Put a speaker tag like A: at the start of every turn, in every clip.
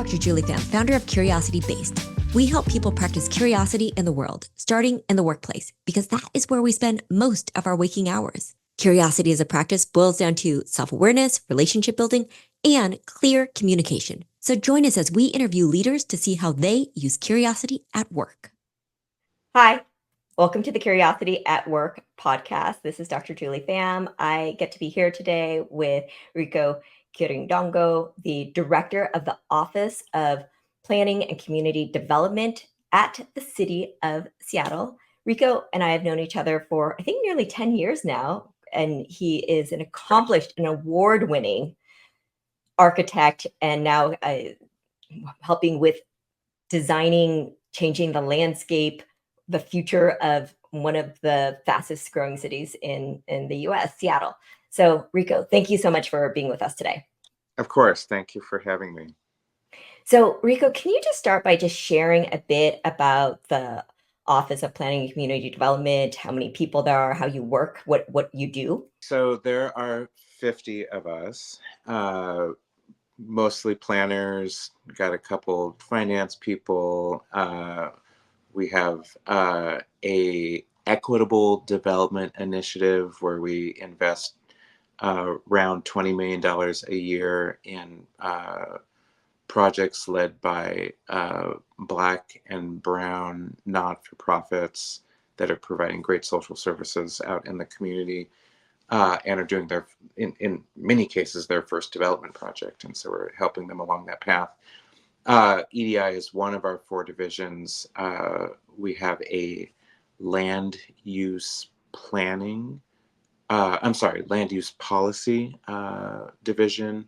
A: Dr. Julie Pham, founder of Curiosity Based. We help people practice curiosity in the world, starting in the workplace, because that is where we spend most of our waking hours. Curiosity as a practice boils down to self-awareness, relationship building, and clear communication. So join us as we interview leaders to see how they use curiosity at work. Hi, welcome to the Curiosity at Work podcast. This is Dr. Julie Pham. I get to be here today with Rico Quirindongo, the director of the Office of Planning and Community Development at the City of Seattle. Rico and I have known each other for, I think, nearly 10 years now, and he is an accomplished and award-winning architect and now helping with designing, changing the landscape, the future of one of the fastest growing cities in the US, Seattle. So Rico, thank you so much for being with us today.
B: Of course. Thank you for having me.
A: So Rico, can you just start by just sharing a bit about the Office of Planning and Community Development, how many people there are, how you work, what you do?
B: So there are 50 of us, mostly planners, got a couple finance people. We have a Equitable development initiative where we invest around $20 million a year in projects led by Black and Brown not-for-profits that are providing great social services out in the community and are doing their, in many cases, their first development project. And so we're helping them along that path. EDI is one of our 4 divisions. We have a land use planning, land use policy division,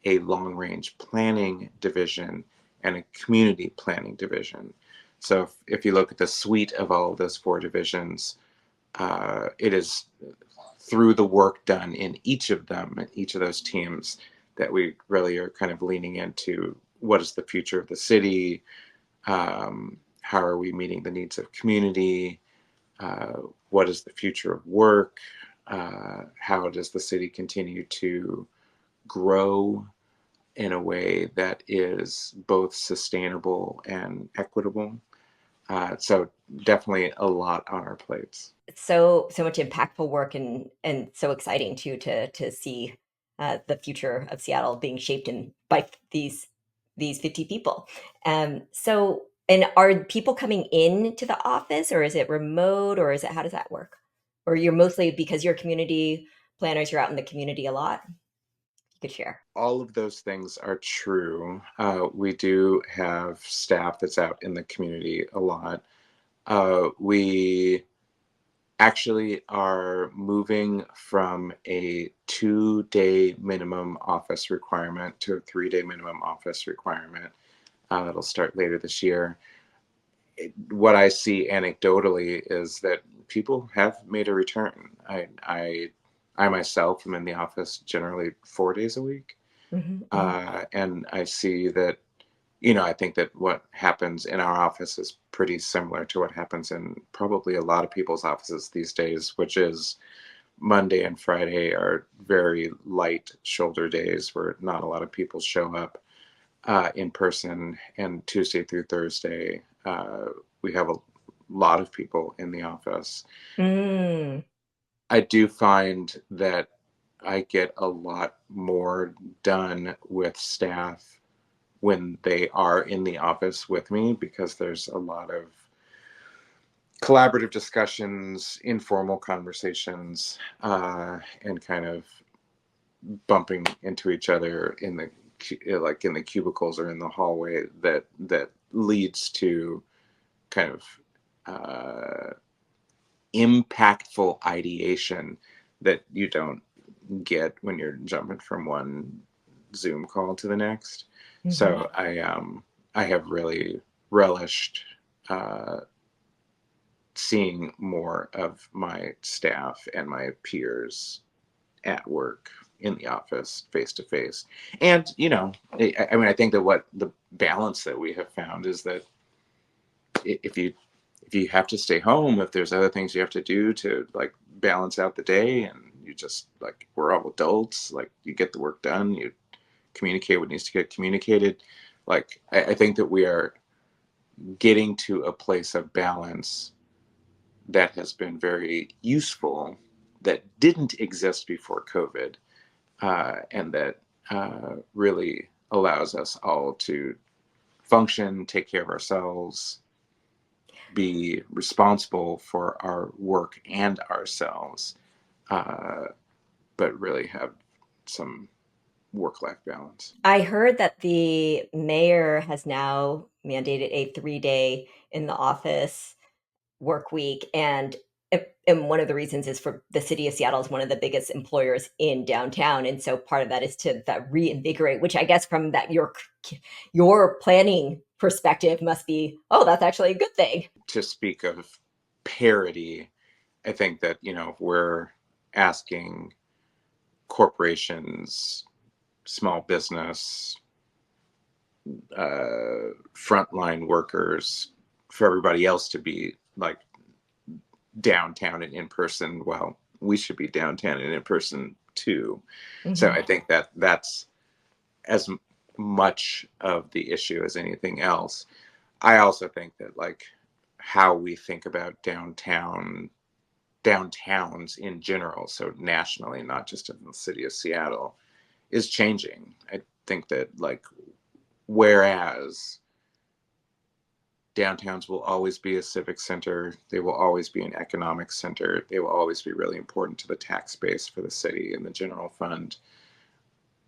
B: a long-range planning division, and a community planning division. So if you look at the suite of all of those 4 divisions, it is through the work done in each of them, in each of those teams, that we really are kind of leaning into what is the future of the city, how are we meeting the needs of community, what is the future of work, how does the city continue to grow in a way that is both sustainable and equitable. So definitely a lot on our plates.
A: So much impactful work and so exciting too to see the future of Seattle being shaped by these 50 people. So, and are people coming in to the office, or is it remote, or how does that work? Or you're mostly, because you're community planners, you're out in the community a lot? You could share.
B: All of those things are true. We do have staff that's out in the community a lot. We actually are moving from a 2-day minimum office requirement to a 3-day minimum office requirement. That'll start later this year. What I see anecdotally is that people have made a return. I myself am in the office generally 4 days a week. And I see that, I think that what happens in our office is pretty similar to what happens in probably a lot of people's offices these days, which is Monday and Friday are very light shoulder days where not a lot of people show up in person, and Tuesday through Thursday, we have a lot of people in the office. I do find that I get a lot more done with staff when they are in the office with me, because there's a lot of collaborative discussions, informal conversations, and kind of bumping into each other in the cubicles or in the hallway that leads to kind of impactful ideation that you don't get when you're jumping from one Zoom call to the next. So I have really relished seeing more of my staff and my peers at work in the office face to face. And, I think that what the balance that we have found is that if you have to stay home, if there's other things you have to do to balance out the day, and you just we're all adults, you get the work done, you communicate what needs to get communicated. Like, I think that we are getting to a place of balance that has been very useful, that didn't exist before COVID, and that really allows us all to function, take care of ourselves, be responsible for our work and ourselves, uh, but really have some work-life balance.
A: I heard that the mayor has now mandated a 3-day in the office work week, and one of the reasons is for the city of Seattle is one of the biggest employers in downtown, and so part of that is to that reinvigorate, which I guess from that your planning perspective must be, oh, that's actually a good thing.
B: To speak of parity, I think that, we're asking corporations, small business, frontline workers, for everybody else to be like downtown and in person. Well, we should be downtown and in person too. So
A: Mhm.
B: I think that that's as much of the issue as anything else. I also think that, like, how we think about downtowns in general, so nationally, not just in the city of Seattle, is changing. I think that, like, whereas downtowns will always be a civic center, they will always be an economic center, they will always be really important to the tax base for the city and the general fund.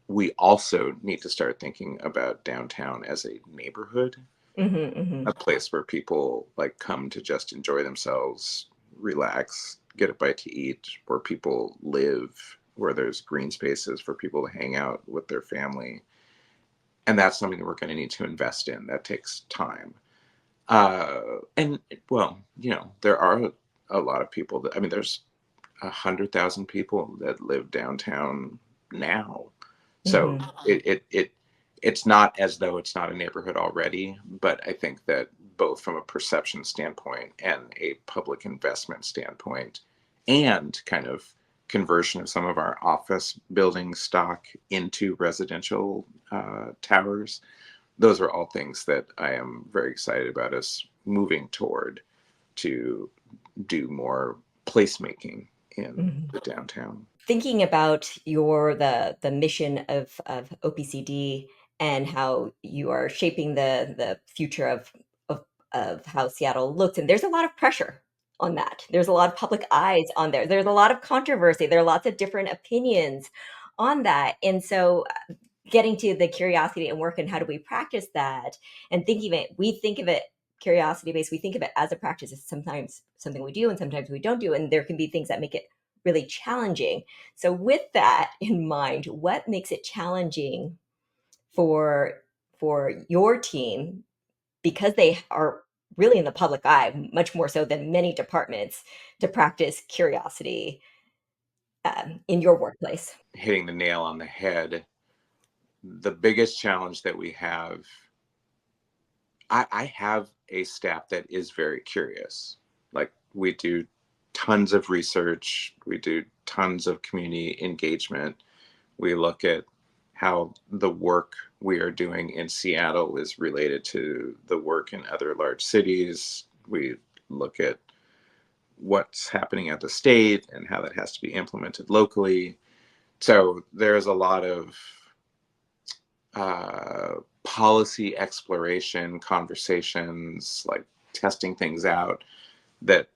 B: We also need to start thinking about downtown as a neighborhood,
A: Mhm, mhm.
B: a place where people like come to just enjoy themselves, relax, get a bite to eat, where people live, where there's green spaces for people to hang out with their family. And that's something that we're going to need to invest in. That takes time. And well, there are a lot of people that, I mean, there's 100,000 people that live downtown now. So
A: Mhm.
B: it's not as though it's not a neighborhood already, but I think that both from a perception standpoint and a public investment standpoint, and kind of conversion of some of our office building stock into residential towers, those are all things that I am very excited about us moving toward, to do more placemaking in
A: Mhm.
B: the downtown.
A: Thinking about the mission of OPCD and how you are shaping the future of of how Seattle looks, and there's a lot of pressure on that. There's a lot of public eyes on there. There's a lot of controversy. There are lots of different opinions on that, and so getting to the curiosity and work and how do we practice that, and thinking of it, we think of it curiosity based, we think of it as a practice. It's sometimes something we do and sometimes we don't do, and there can be things that make it really challenging. So with that in mind, what makes it challenging for your team, because they are really in the public eye much more so than many departments, to practice curiosity in your workplace?
B: Hitting the nail on the head. The biggest challenge that we have, I have a staff that is very curious. Like, we do tons of research, we do tons of community engagement. We look at how the work we are doing in Seattle is related to the work in other large cities. We look at what's happening at the state and how that has to be implemented locally. So there's a lot of policy exploration, conversations, like testing things out, that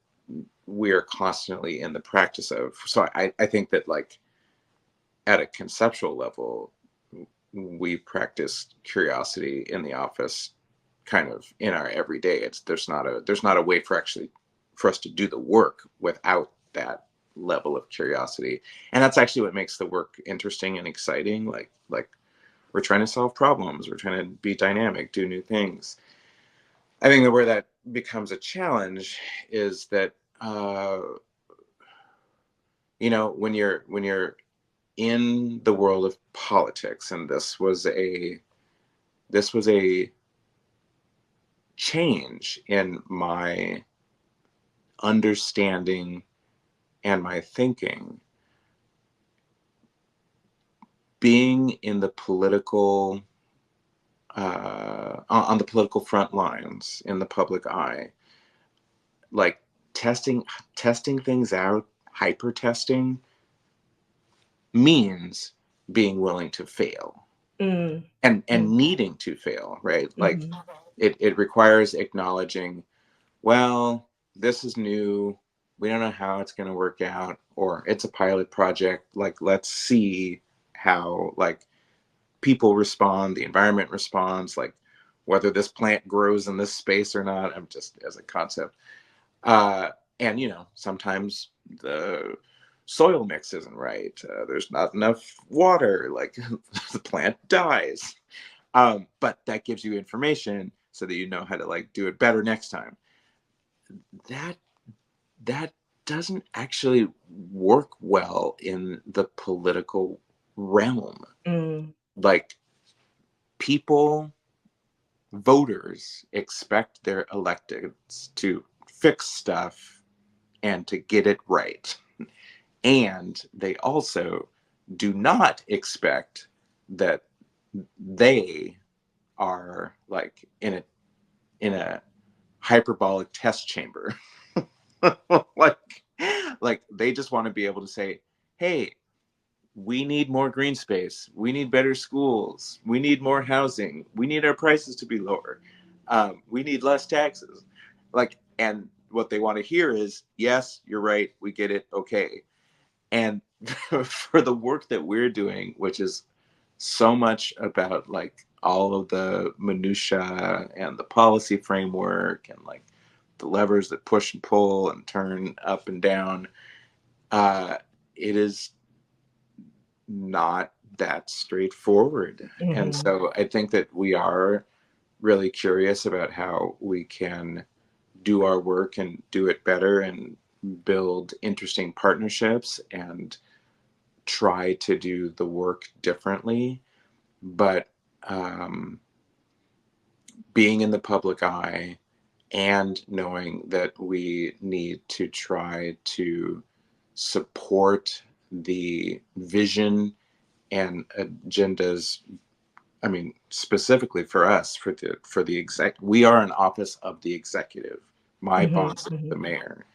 B: we are constantly in the practice of. So I think that, like, at a conceptual level, we practice curiosity in the office kind of in our everyday. There's not a way for us to do the work without that level of curiosity. And that's actually what makes the work interesting and exciting. Like, we're trying to solve problems, we're trying to be dynamic, do new things. I think that where that becomes a challenge is that, when you're in the world of politics, and this was a change in my understanding and my thinking. Being in the political on the political front lines in the public eye, like testing things out, hyper testing means being willing to fail
A: Mm.
B: and
A: Mm.
B: needing to fail, right? Like
A: Mhm.
B: it requires acknowledging, well, this is new, we don't know how it's going to work out, or it's a pilot project, like let's see how like people respond, the environment responds, like whether this plant grows in this space or not. I'm just as a concept. And sometimes the soil mix isn't right. There's not enough water, like the plant dies. But that gives you information so that you know how to like do it better next time. That that doesn't actually work well in the political realm.
A: Mm.
B: Like people, voters expect their electeds to fix stuff and to get it right. And they also do not expect that they are like in a hyperbolic test chamber. like like they just want to be able to say, hey, we need more green space, we need better schools, we need more housing, we need our prices to be lower, we need less taxes. Like, and what they want to hear is, yes, you're right, we get it, okay. And for the work that we're doing, which is so much about like all of the minutia and the policy framework and like the levers that push and pull and turn up and down, it is not that straightforward. And
A: Mhm.
B: so I think that we are really curious about how we can do our work and do it better and build interesting partnerships and try to do the work differently. But um, being in the public eye and knowing that we need to try to support the vision and agendas. I mean, specifically for us, for the exec, we are an office of the executive. My
A: Mhm.
B: boss is the
A: Mhm.
B: mayor.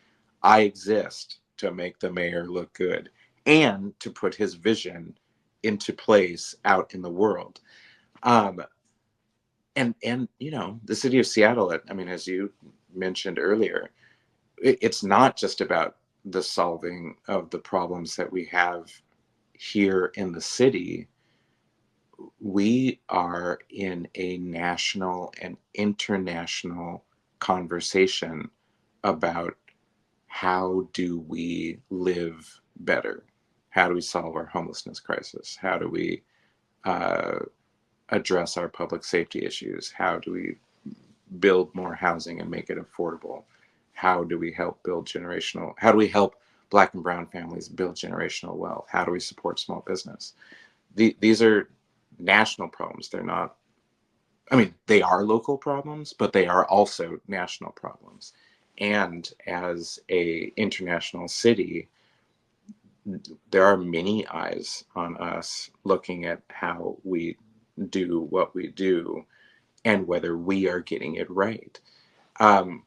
B: I exist to make the mayor look good and to put his vision into place out in the world. Um, and the city of Seattle, I mean, as you mentioned earlier, it's not just about the solving of the problems that we have here in the city. We are in a national and international conversation about how do we live better? How do we solve our homelessness crisis? How do we uh, address our public safety issues? How do we build more housing and make it affordable? How do we help how do we help Black and brown families build generational wealth? How do we support small business? These are national problems. They're not, I mean, they are local problems, but they are also national problems. And as a international city, there are many eyes on us looking at how we do what we do and whether we are getting it right. Um,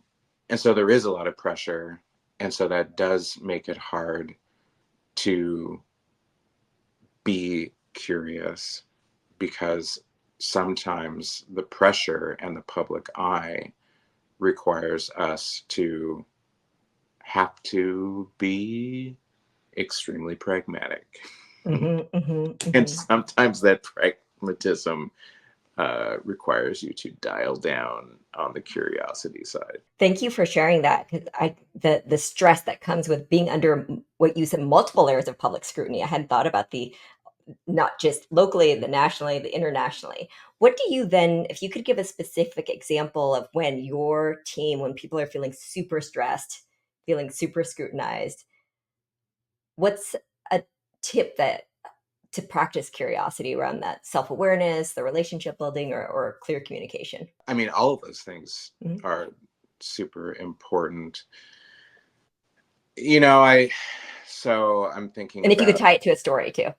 B: and so there is a lot of pressure. And so that does make it hard to be curious because sometimes the pressure and the public eye requires us to have to be extremely pragmatic.
A: Mhm. Mhm.
B: And
A: Mhm.
B: sometimes that pragmatism requires you to dial down on the curiosity side.
A: Thank you for sharing that because the stress that comes with being under what you said, multiple layers of public scrutiny. I hadn't thought about the not just locally, the nationally, the internationally. What do you then, if you could give a specific example of when your team, when people are feeling super stressed, feeling super scrutinized, what's a tip that to practice curiosity around that self-awareness, the relationship building, or clear communication?
B: I mean, all of those things
A: Mhm.
B: are super important. So I'm thinking
A: And if you could
B: about,
A: tie it to a story too.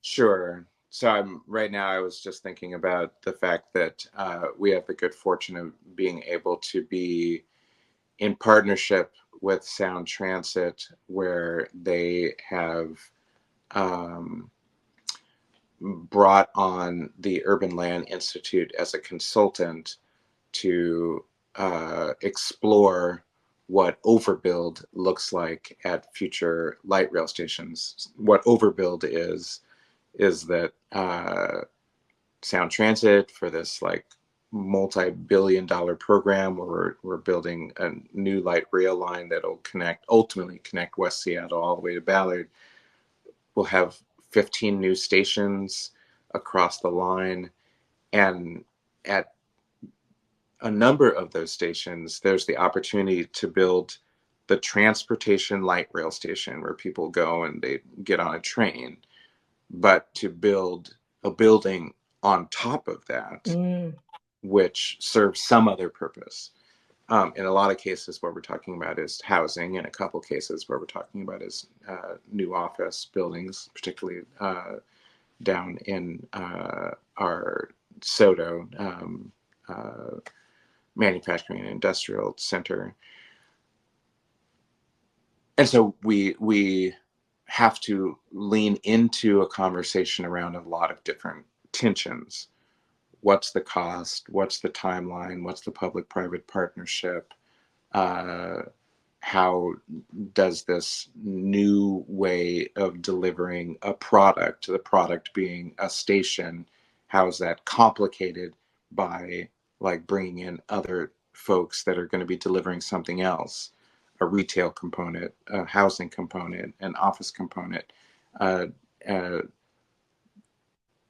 B: sure. So right now. I was just thinking about the fact that we have the good fortune of being able to be in partnership with Sound Transit, where they have um, brought on the Urban Land Institute as a consultant to explore what overbuild looks like at future light rail stations. What overbuild is that Sound Transit, for this like multi-billion-dollar program where we're building a new light rail line that'll ultimately connect West Seattle all the way to Ballard. We'll have 15 new stations across the line, and at a number of those stations, there's the opportunity to build the transportation light rail station where people go and they get on a train, but to build a building on top of that, which serves some other purpose. In a lot of cases, what we're talking about is housing. In a couple cases, what we're talking about is new office buildings, particularly down in our SODO, Manufacturing and Industrial Center. And so we have to lean into a conversation around a lot of different tensions. What's the cost? What's the timeline? What's the public-private partnership? How does this new way of delivering a product, the product being a station, how is that complicated by like bringing in other folks that are going to be delivering something else, a retail component, a housing component, an office component, uh, uh,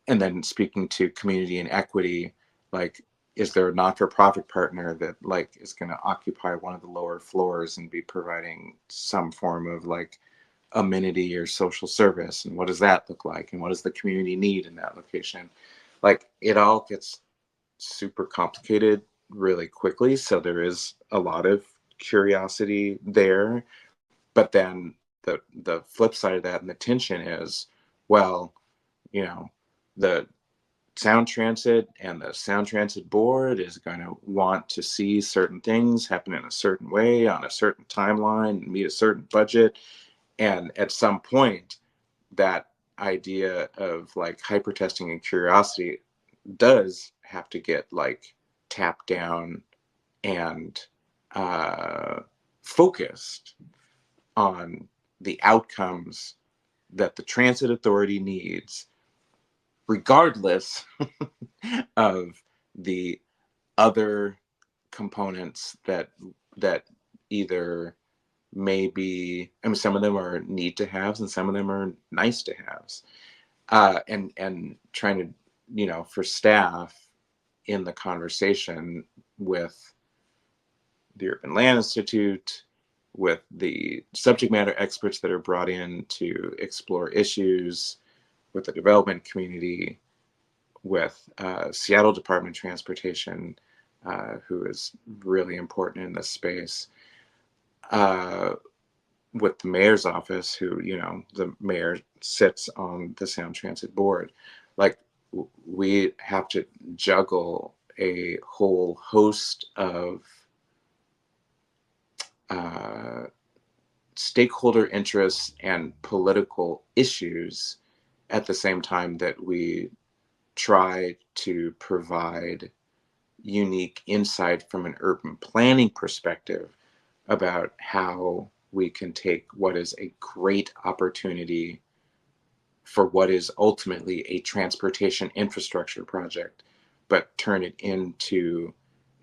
B: and then speaking to community and equity, like, is there a not-for-profit partner that like is going to occupy one of the lower floors and be providing some form of like amenity or social service, and what does that look like, and what does the community need in that location? Like, it all gets super complicated really quickly, so there is a lot of curiosity there, but then the flip side of that and the tension is, well, you know, the Sound Transit and the Sound Transit board is going to want to see certain things happen in a certain way on a certain timeline and meet a certain budget. And at some point, that idea of like hypertesting and curiosity does have to get like tapped down and uh, focused on the outcomes that the transit authority needs, regardless of the other components that either maybe, I mean, some of them are need to haves and some of them are nice to haves. And trying to, for staff in the conversation with the Urban Land Institute, with the subject matter experts that are brought in to explore issues, with the development community, with Seattle Department of Transportation, who is really important in this space, uh, with the mayor's office, who, the mayor sits on the Sound Transit board. Like, we have to juggle a whole host of uh, stakeholder interests and political issues at the same time that we try to provide unique insight from an urban planning perspective about how we can take what is a great opportunity for what is ultimately a transportation infrastructure project, but turn it into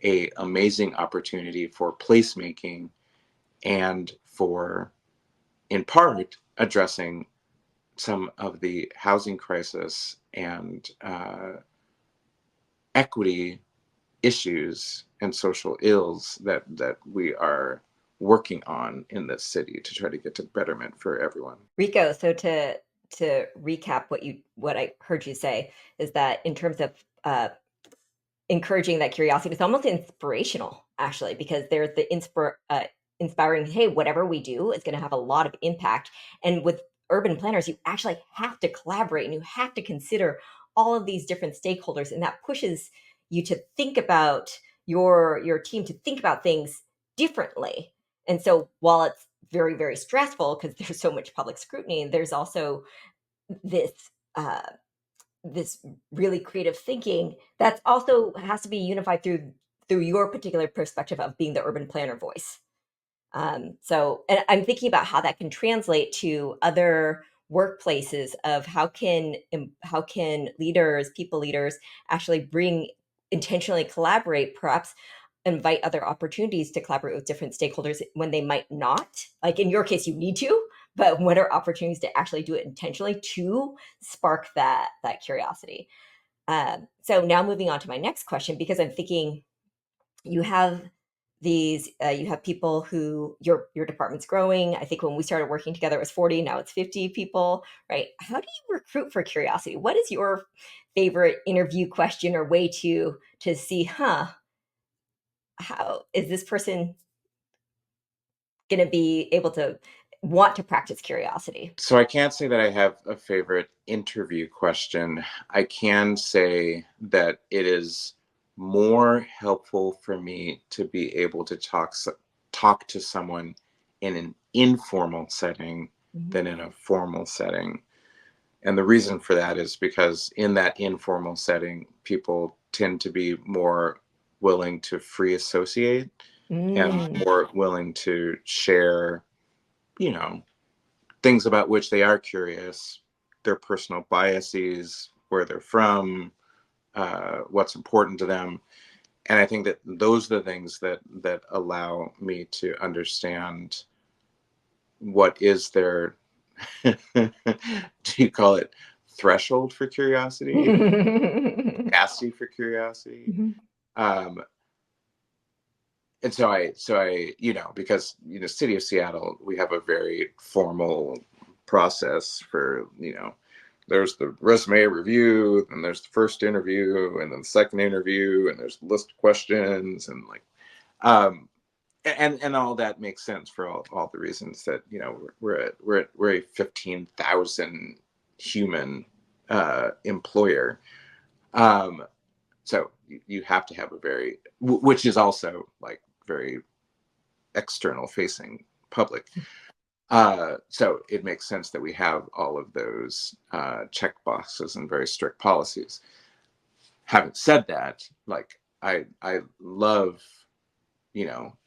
B: a amazing opportunity for placemaking and for, in part, addressing some of the housing crisis and equity issues and social ills that we are working on in this city to try to get to betterment for everyone.
A: Rico, so to recap what I heard you say is that in terms of encouraging that curiosity, it's almost inspirational actually, because there's the inspiring, hey, whatever we do is going to have a lot of impact. And with urban planners, you actually have to collaborate and you have to consider all of these different stakeholders, and that pushes you to think about your team, to think about things differently. And so while it's very, very stressful because there's so much public scrutiny, there's also this uh, this really creative thinking that's also has to be unified through your particular perspective of being the urban planner voice. So, and I'm thinking about how that can translate to other workplaces of how can leaders, people leaders, actually bring intentionally collaborate, perhaps invite other opportunities to collaborate with different stakeholders when they might not. Like in your case, you need to, but what are opportunities to actually do it intentionally to spark that curiosity? So now moving on to my next question, because I'm thinking you have you have people who your department's growing. I think when we started working together it was 40, now it's 50 people, right? How do you recruit for curiosity? What is your favorite interview question or way to see, how is this person going to be able to want to practice curiosity?
B: So I can't say that I have a favorite interview question. I can say that it is more helpful for me to be able to talk to someone in an informal setting
A: Mhm.
B: than in a formal setting. And the reason for that is because in that informal setting, people tend to be more willing to free associate and
A: Mm.
B: more willing to share, you know, things about which they are curious, their personal biases, where they're from, what's important to them. And I think that those are the things that allow me to understand what is their do you call it threshold for curiosity, capacity for curiosity.
A: Mhm.
B: Um, and so I, because city of Seattle, we have a very formal process for, there's the resume review, and there's the first interview, and then the second interview, and there's a list of questions, and like, um, and all that makes sense for all the reasons that we're a 15,000 human employer. Um, so you have to have a very, which is also like very external facing public. So it makes sense that we have all of those check boxes and very strict policies. Having said that, like I love,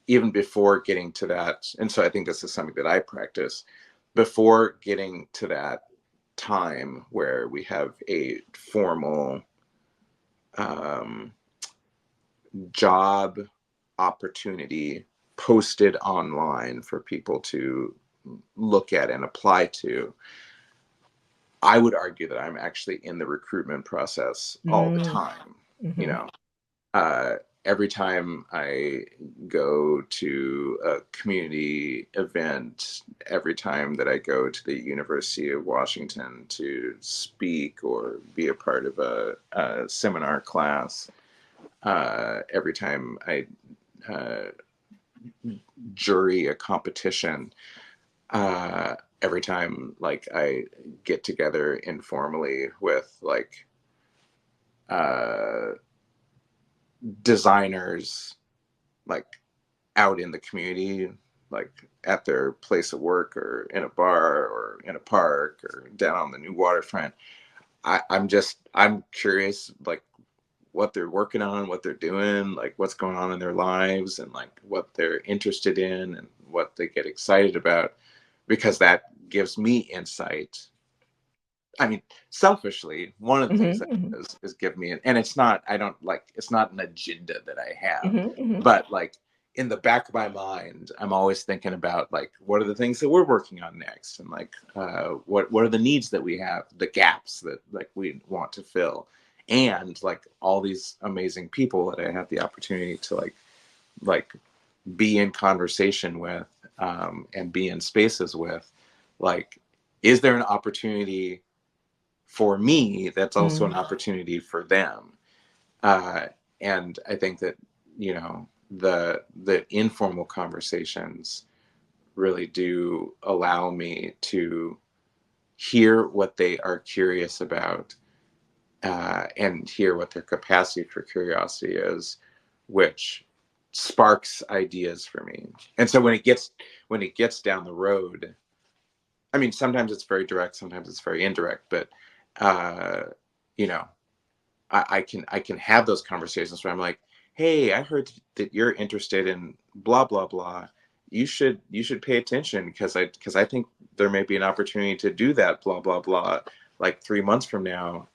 B: even before getting to that, and so I think this is something that I practice before getting to that time where we have a formal um, job opportunity posted online for people to look at and apply to. I would argue that I'm actually in the recruitment process all the
A: Mm.
B: time. You
A: Mhm.
B: know, uh, every time I go to a community event, every time that I go to the University of Washington to speak or be a part of a seminar class, every time I uh, jury a competition, every time like I get together informally with like uh, designers, like out in the community, like at their place of work or in a bar or in a park or down on the new waterfront. I'm curious, like what they're working on, what they're doing, like what's going on in their lives, and like what they're interested in and what they get excited about, because that gives me insight. I mean, selfishly, one of the things
A: Mhm.
B: that
A: Mhm.
B: is give me, and it's not, I don't like, it's not an agenda that I have,
A: Mhm. Mhm.
B: but like in the back of my mind, I'm always thinking about like, what are the things that we're working on next? And like, what are the needs that we have, the gaps that like we want to fill? And like all these amazing people that I have the opportunity to like be in conversation with, and be in spaces with, like, is there an opportunity for me that's also an
A: Mm.
B: opportunity for them? uh, and I think that the informal conversations really do allow me to hear what they are curious about, and hear what their capacity for curiosity is, which sparks ideas for me. And so when it gets down the road, I mean, sometimes it's very direct, sometimes it's very indirect, but uh, you know, I can have those conversations where I'm like, hey, I heard that you're interested in blah blah blah. You should pay attention because I think there may be an opportunity to do that blah blah blah. Like 3 months from now,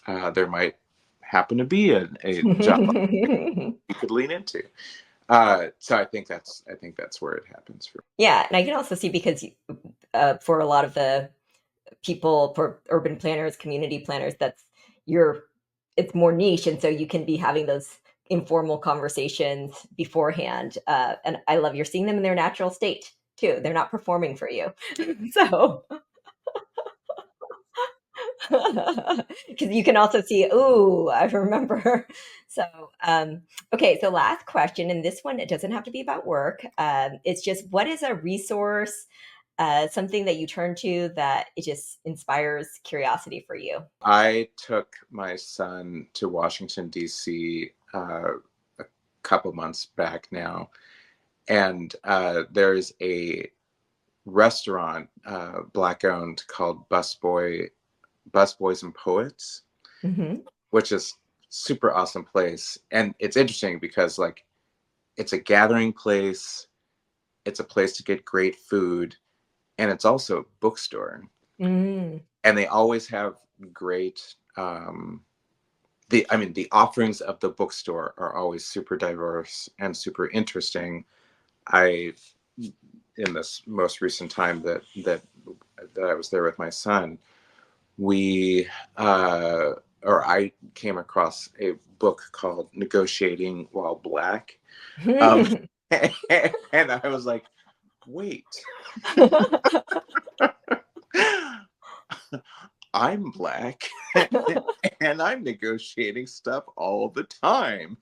B: there might happen to be a job you could lean into. So I think that's where it happens for me.
A: Yeah, and I can also see because for a lot of the people, for urban planners, community planners, that's you're it's more niche, and so you can be having those informal conversations beforehand. And I love you're seeing them in their natural state too. They're not performing for you, so because you can also see, oh, I remember. So, okay, so last question, and this one, it doesn't have to be about work. It's just what is a resource, something that you turn to that it just inspires curiosity for you?
B: I took my son to Washington D.C. A couple months back now, and there's a restaurant, black owned, called Busboys and Poets,
A: Hmm.
B: which is super awesome place. And it's interesting because like it's a gathering place, it's a place to get great food, and it's also a bookstore.
A: Mm.
B: And they always have great the offerings of the bookstore are always super diverse and super interesting. I In this most recent time that I was there with my son, we or I came across a book called Negotiating While Black. Um, and I was like, wait, I'm black and I'm negotiating stuff all the time.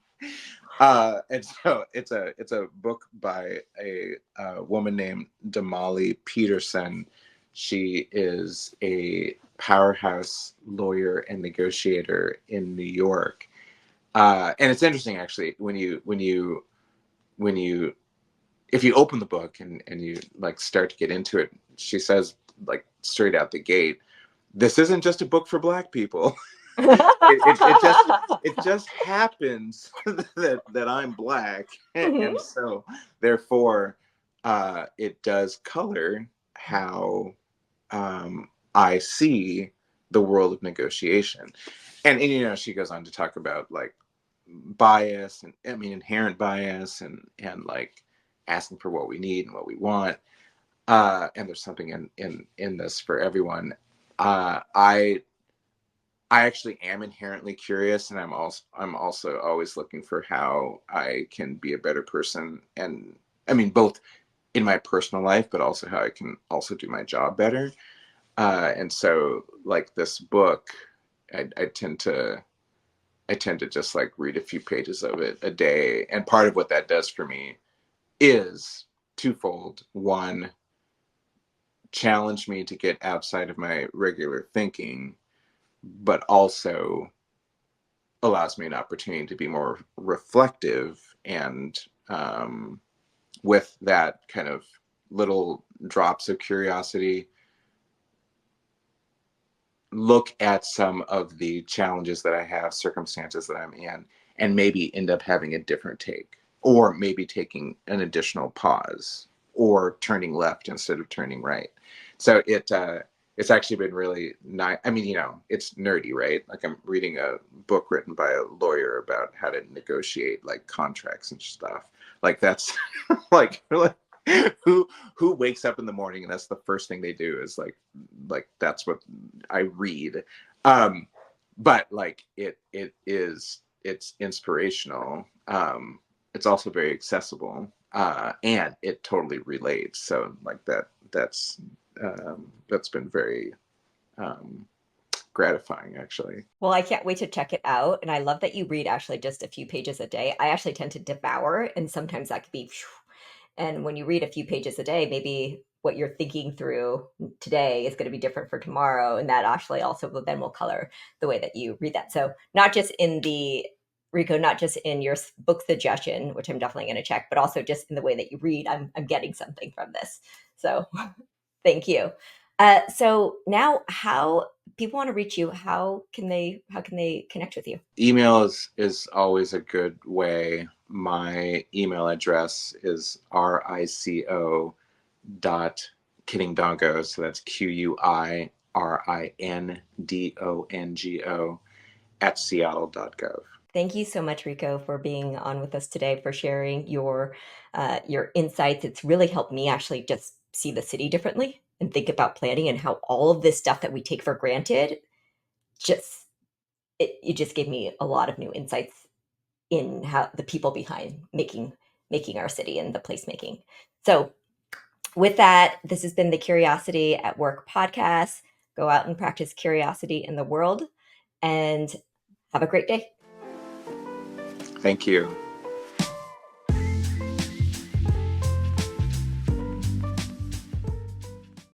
B: And so it's a book by a woman named Damali Peterson. She is a powerhouse lawyer and negotiator in New York. And it's interesting actually when you if you open the book and you like start to get into it, she says like straight out the gate, this isn't just a book for black people. It just happens that I'm black, and so therefore it does color how I see the world of negotiation. And she goes on to talk about like bias, and I mean inherent bias, and like asking for what we need and what we want. And there's something in this for everyone. I actually am inherently curious, and I'm also always looking for how I can be a better person, and I mean both in my personal life, but also how I can also do my job better. And so, like this book, I tend to just like read a few pages of it a day, and part of what that does for me is twofold. One, challenge me to get outside of my regular thinking, but also allows me an opportunity to be more reflective and with that kind of little drops of curiosity, look at some of the challenges that I have, circumstances that I'm in, and maybe end up having a different take, or maybe taking an additional pause, or turning left instead of turning right. So it's actually been really nice. I mean, it's nerdy, right? Like I'm reading a book written by a lawyer about how to negotiate like contracts and stuff. Like that's like who wakes up in the morning and that's the first thing they do is like that's what I read. Um, but like it's inspirational. It's also very accessible, and it totally relates. So like that's been very um, gratifying, actually.
A: Well, I can't wait to check it out. And I love that you read actually just a few pages a day. I actually tend to devour, and sometimes that could be, phew. And when you read a few pages a day, maybe what you're thinking through today is going to be different for tomorrow, and that actually also then will color the way that you read that. So not just in the Rico, not just in your book suggestion, which I'm definitely going to check, but also just in the way that you read, I'm getting something from this. So thank you. So now, how people want to reach you, how can they connect with you?
B: Email is always a good way. My email address is rico dot Quirindongo, so that's Quirindongo at seattle.gov.
A: Thank you so much, Rico, for being on with us today, for sharing your insights. It's really helped me actually just see the city differently and think about planning and how all of this stuff that we take for granted just it just gave me a lot of new insights in how the people behind making our city and the placemaking. So with that, this has been the Curiosity at Work podcast. Go out and practice curiosity in the world and have a great day.
B: Thank you.